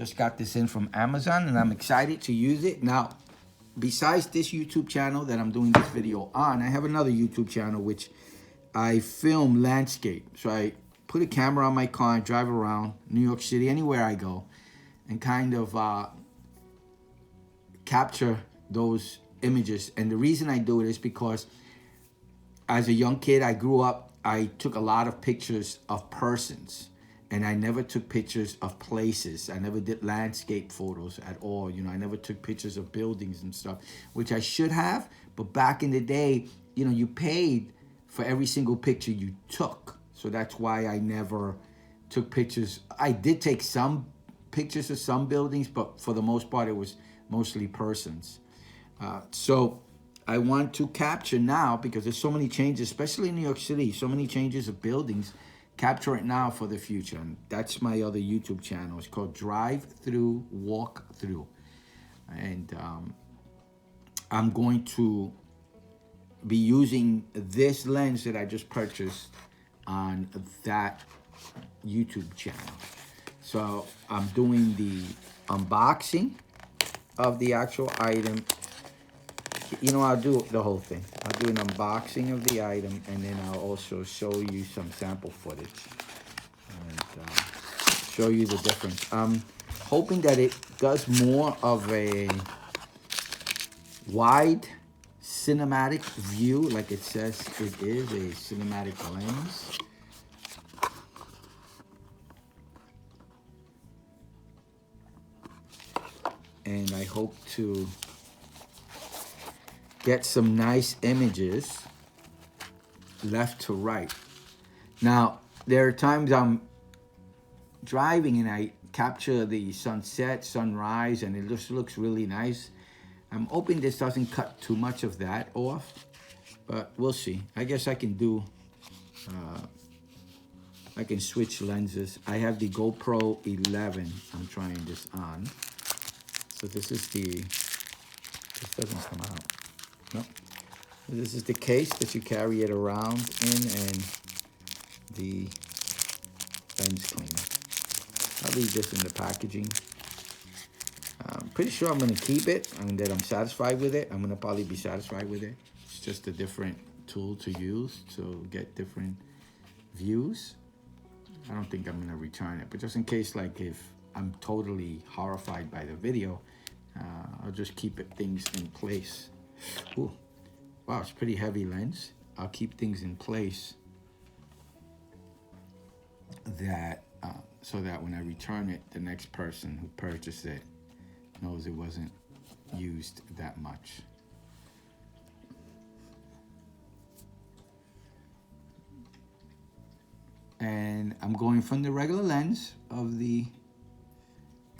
just got this in from Amazon and I'm excited to use it. Now, besides this YouTube channel that I'm doing this video on, I have another YouTube channel which I film landscape. So I put a camera on my car and drive around New York City, anywhere I go, and kind of capture those images. And the reason I do it is because as a young kid, I grew up, I took a lot of pictures of persons, and I never took pictures of places. I never did landscape photos at all. You know, I never took pictures of buildings and stuff, which I should have. But back in the day, you know, you paid for every single picture you took. So that's why I never took pictures. I did take some pictures of some buildings, but for the most part, it was mostly persons. So I want to capture now, because there's so many changes, especially in New York City, so many changes of buildings, capture it now for the future. And that's my other YouTube channel. It's called Drive Through, Walk Through. And I'm going to be using this lens that I just purchased on that YouTube channel. So I'm doing the unboxing of the actual item. You know, I'll do the whole thing. I'll do an unboxing of the item, and then I'll also show you some sample footage and show you the difference. I'm hoping that it does more of a wide cinematic view, like it says it is, a cinematic lens. And I hope to get some nice images left to right. Now, there are times I'm driving and I capture the sunset, sunrise, and it just looks really nice. I'm hoping this doesn't cut too much of that off, but we'll see. I guess I can do, I can switch lenses. I have the GoPro 11 I'm trying this on. So this is the, this doesn't come out. No. This is the case that you carry it around in, and the lens cleaner. I'll leave this in the packaging. I'm pretty sure I'm going to keep it, and that I'm satisfied with it. I'm going to probably be satisfied with it. It's just a different tool to use to get different views. I don't think I'm going to return it, but just in case, like if I'm totally horrified by the video, I'll just keep things in place. Ooh, wow, it's pretty heavy lens. I'll keep things in place that so that when I return it, the next person who purchased it knows it wasn't used that much. And I'm going from the regular lens of the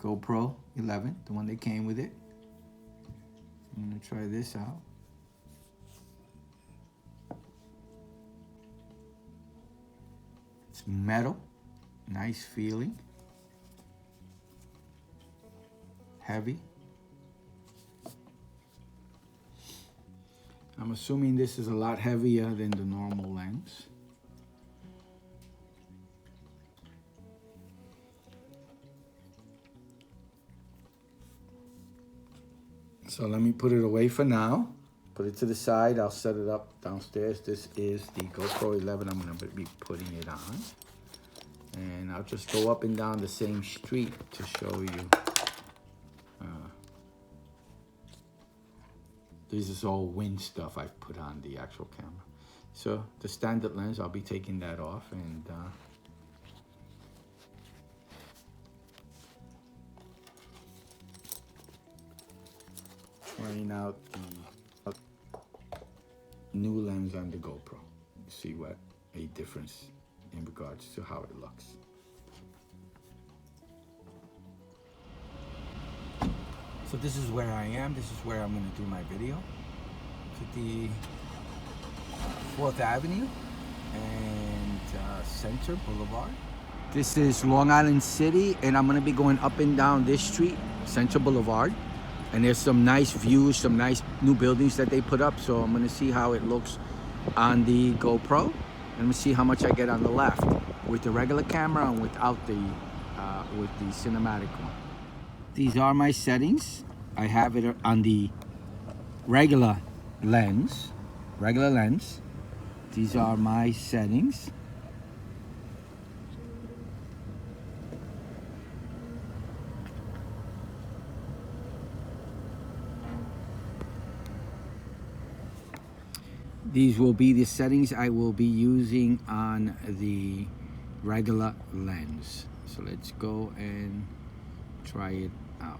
GoPro 11, the one that came with it. I'm gonna try this out. It's metal, nice feeling. Heavy. I'm assuming this is a lot heavier than the normal lens. So let me put it away for now. Put it to the side. I'll set it up downstairs. This is the GoPro 11 I'm going to be putting it on. And I'll just go up and down the same street to show you. This is all wind stuff I've put on the actual camera. So the standard lens, I'll be taking that off and trying out the new lens on the GoPro. See what a difference in regards to how it looks. So this is where I am. This is where I'm going to do my video. To the 4th Avenue and Center Boulevard. This is Long Island City, and I'm going to be going up and down this street, Center Boulevard. And there's some nice views, some nice new buildings that they put up. So I'm going to see how it looks on the GoPro. And I'm going to see how much I get on the left with the regular camera and without the with the cinematic one. these are my settings. I have it on the regular lens. These are my settings. These will be the settings I will be using on the regular lens. So let's go and try it out.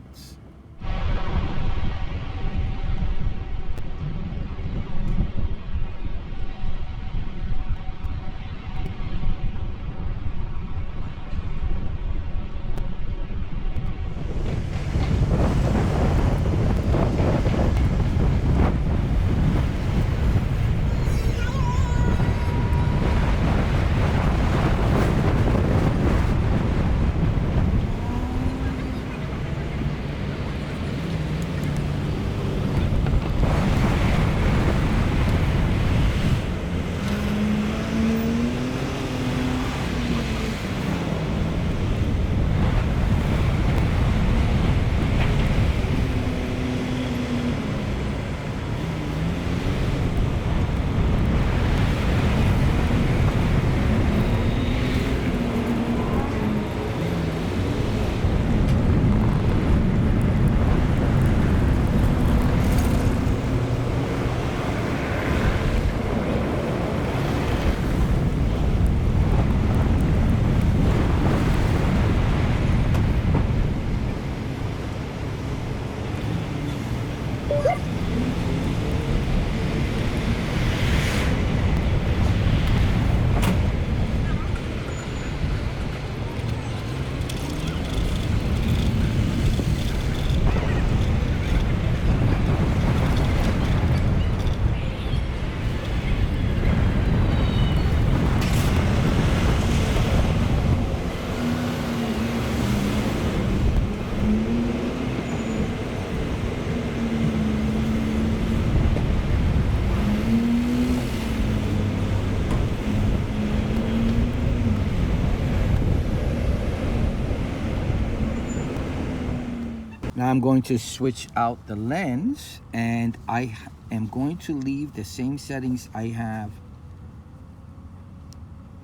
Now I'm going to switch out the lens, and I am going to leave the same settings I have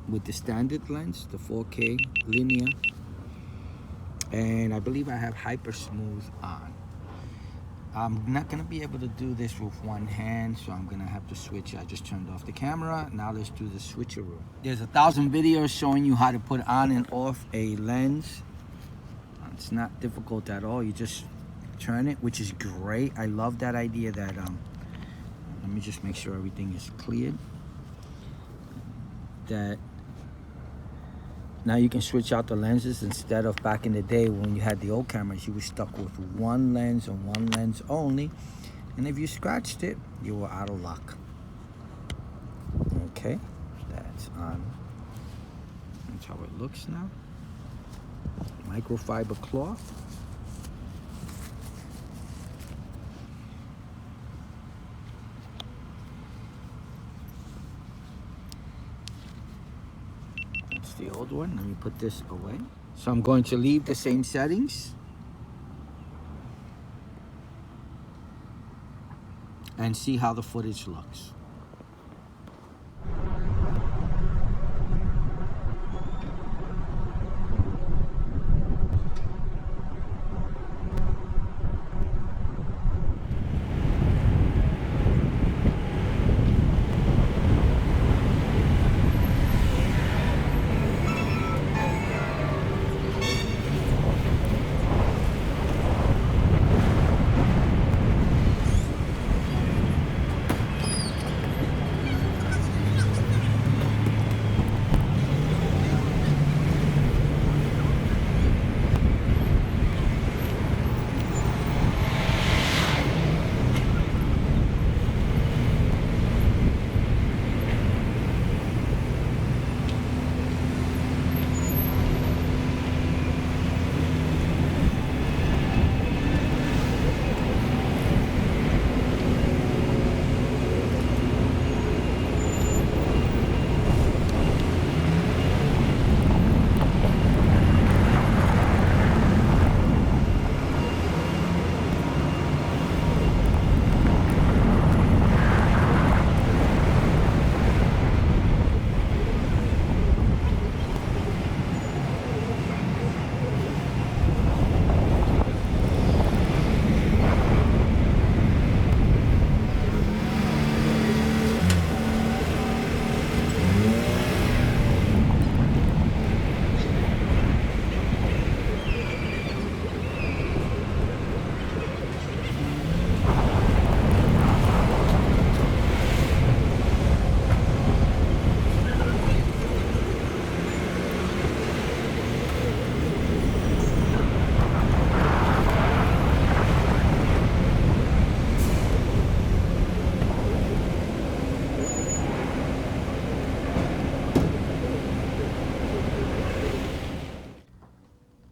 with the standard lens, the 4K linear, and I believe I have hyper smooth on. I'm not gonna be able to do this with one hand, so I'm gonna have to switch. I just turned off the camera. Now let's do the switcheroo. There's 1,000 videos showing you how to put on and off a lens. It's not difficult at all. You just turn it, which is great. I love that idea that, let me just make sure everything is cleared. That now you can switch out the lenses instead of back in the day when you had the old cameras, you were stuck with one lens and one lens only. And if you scratched it, you were out of luck. Okay, that's on. That's how it looks now. Microfiber cloth. That's the old one. Let me put this away. So I'm going to leave the same settings and see how the footage looks.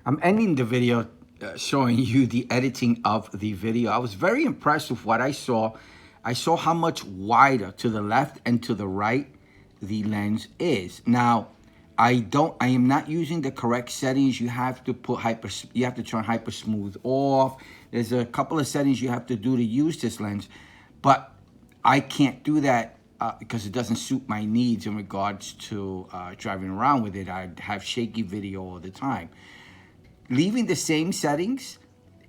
I'm ending the video showing you the editing of the video. I was very impressed with what I saw. I saw how much wider to the left and to the right the lens is. Now, I am not using the correct settings. You have to you have to turn hyper smooth off. There's a couple of settings you have to do to use this lens, but I can't do that because it doesn't suit my needs in regards to driving around with it. I have shaky video all the time. Leaving the same settings,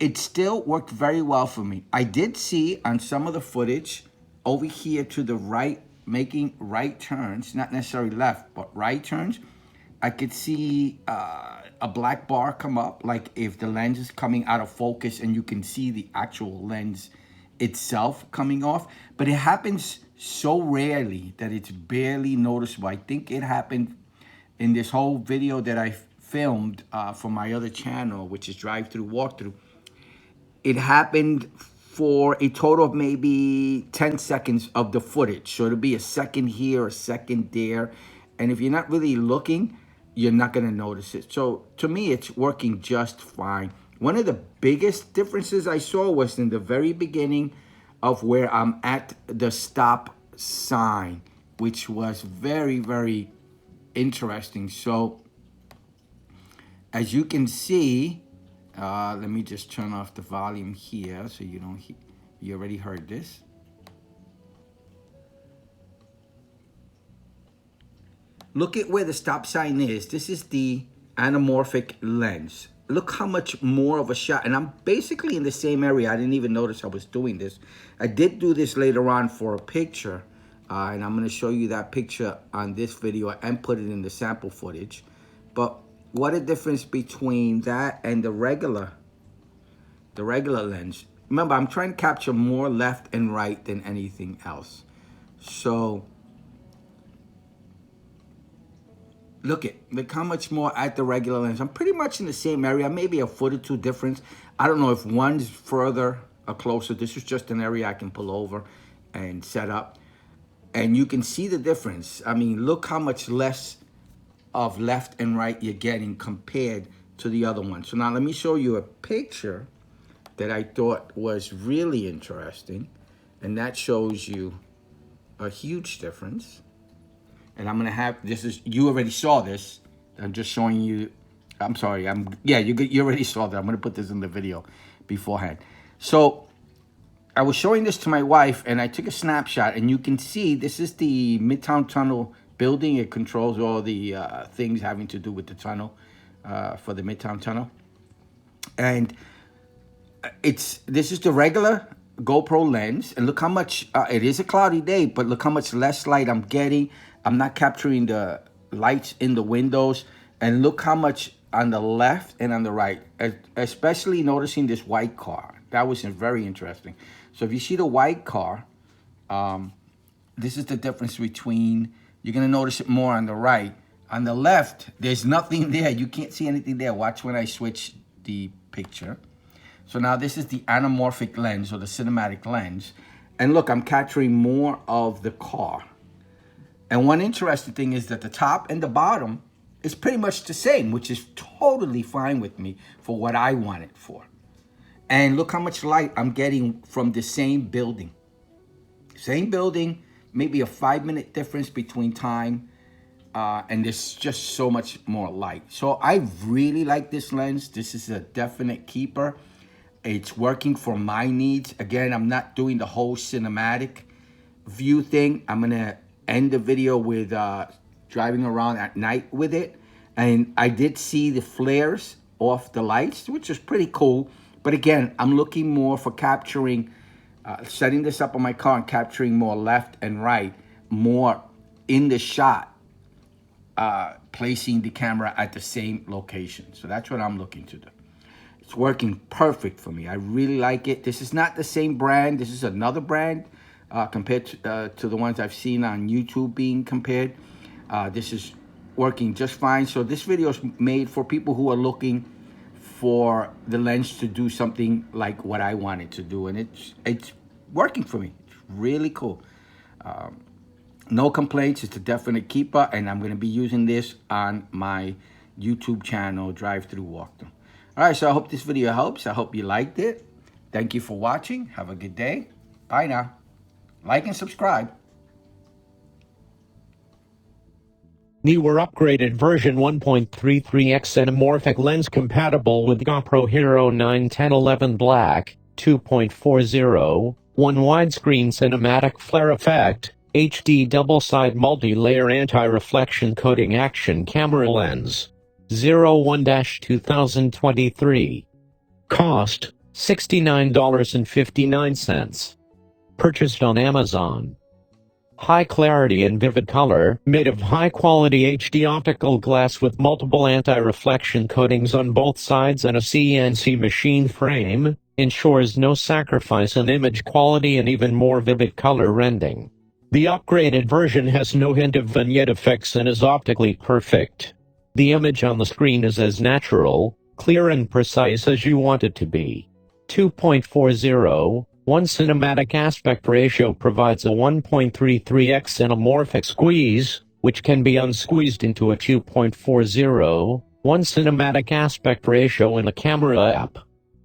it still worked very well for me. I did see on some of the footage over here to the right, making right turns, not necessarily left, but right turns. I could see a black bar come up, like if the lens is coming out of focus, and you can see the actual lens itself coming off. But it happens so rarely that it's barely noticeable. I think it happened in this whole video that I filmed for my other channel, which is Drive Through Walkthrough. It happened for a total of maybe 10 seconds of the footage. So it'll be a second here, a second there. And if you're not really looking, you're not gonna notice it. So to me, it's working just fine. One of the biggest differences I saw was in the very beginning of where I'm at the stop sign, which was very, very interesting. So as you can see, let me just turn off the volume here so you don't hear. You already heard this. Look at where the stop sign is. This is the anamorphic lens. Look how much more of a shot. And I'm basically in the same area. I didn't even notice I was doing this. I did do this later on for a picture. And I'm going to show you that picture on this video and put it in the sample footage. But what a difference between that and the regular lens. Remember, I'm trying to capture more left and right than anything else. So look how much more at the regular lens. I'm pretty much in the same area, maybe a foot or two difference. I don't know if one's further or closer. This is just an area I can pull over and set up. And you can see the difference. I mean, look how much less of left and right you're getting compared to the other one. So now let me show you a picture that I thought was really interesting. And that shows you a huge difference. And I'm gonna have, you already saw this. I'm just showing you, I'm sorry, you already saw that. I'm gonna put this in the video beforehand. So I was showing this to my wife and I took a snapshot, and you can see this is the Midtown Tunnel building. It controls all the things having to do with the tunnel, for the Midtown Tunnel. And this is the regular GoPro lens, and look how much, it is a cloudy day, but look how much less light I'm getting. I'm not capturing the lights in the windows, and look how much on the left and on the right, especially noticing this white car. That was very interesting. So if you see the white car, this is the difference between, you're gonna notice it more on the right. On the left, there's nothing there. You can't see anything there. Watch when I switch the picture. So now this is the anamorphic lens, or the cinematic lens. And look, I'm capturing more of the car. And one interesting thing is that the top and the bottom is pretty much the same, which is totally fine with me for what I want it for. And look how much light I'm getting from the same building. Same building, maybe a 5-minute difference between time, and there's just so much more light. So I really like this lens. This is a definite keeper. It's working for my needs. Again, I'm not doing the whole cinematic view thing. I'm gonna end the video with driving around at night with it. And I did see the flares off the lights, which is pretty cool. But again, I'm looking more for capturing, setting this up on my car and capturing more left and right, more in the shot, placing the camera at the same location. So that's what I'm looking to do. It's working perfect for me. I really like it. This is not the same brand. This is another brand compared to the ones I've seen on YouTube being compared. This is working just fine. So this video is made for people who are looking for the lens to do something like what I want it to do. And it's working for me. It's really cool. No complaints. It's a definite keeper. And I'm going to be using this on my YouTube channel, Drive Through Walkthrough. All right, so I hope this video helps. I hope you liked it. Thank you for watching. Have a good day. Bye now. Like and subscribe. NEEWER upgraded version 1.33x Anamorphic lens compatible with GoPro Hero 9, 10, 11 Black, 2.40, 1 widescreen cinematic flare effect, HD double-side multi-layer anti-reflection coating action camera lens. 01-2023. Cost, $69.59. Purchased on Amazon. High clarity and vivid color, made of high-quality HD optical glass with multiple anti-reflection coatings on both sides and a CNC machine frame, ensures no sacrifice in image quality and even more vivid color rendering. The upgraded version has no hint of vignette effects and is optically perfect. The image on the screen is as natural, clear and precise as you want it to be. 2.40, 1 cinematic aspect ratio provides a 1.33x anamorphic squeeze, which can be unsqueezed into a 2.40, 1 cinematic aspect ratio in the camera app.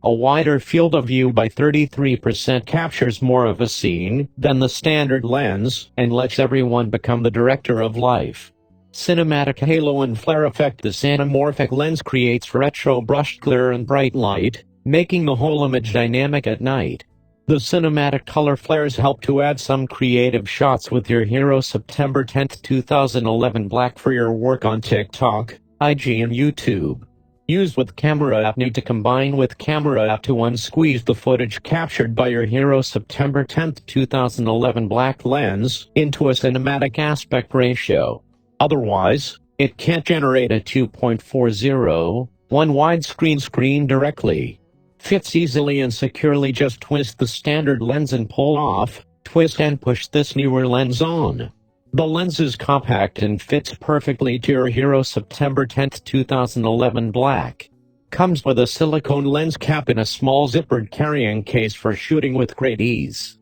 A wider field of view by 33% captures more of a scene than the standard lens and lets everyone become the director of life. Cinematic halo and flare effect. This anamorphic lens creates retro brushed glare and bright light, making the whole image dynamic at night. The cinematic color flares help to add some creative shots with your Hero September 10, 2011 Black for your work on TikTok, IG and YouTube. Used with camera app. Need to combine with camera app to unsqueeze the footage captured by your Hero September 10, 2011 Black lens into a cinematic aspect ratio. Otherwise, it can't generate a 2.40, 1 widescreen screen directly. Fits easily and securely. Just twist the standard lens and pull off, twist and push this NEEWER lens on. The lens is compact and fits perfectly to your Hero September 10, 2011 Black. Comes with a silicone lens cap in a small zippered carrying case for shooting with great ease.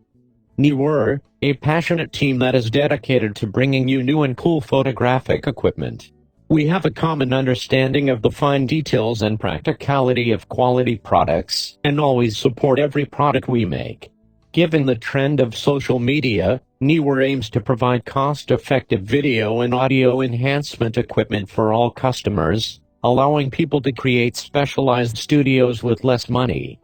NEEWER, a passionate team that is dedicated to bringing you new and cool photographic equipment. We have a common understanding of the fine details and practicality of quality products, and always support every product we make. Given the trend of social media, NEEWER aims to provide cost-effective video and audio enhancement equipment for all customers, allowing people to create specialized studios with less money.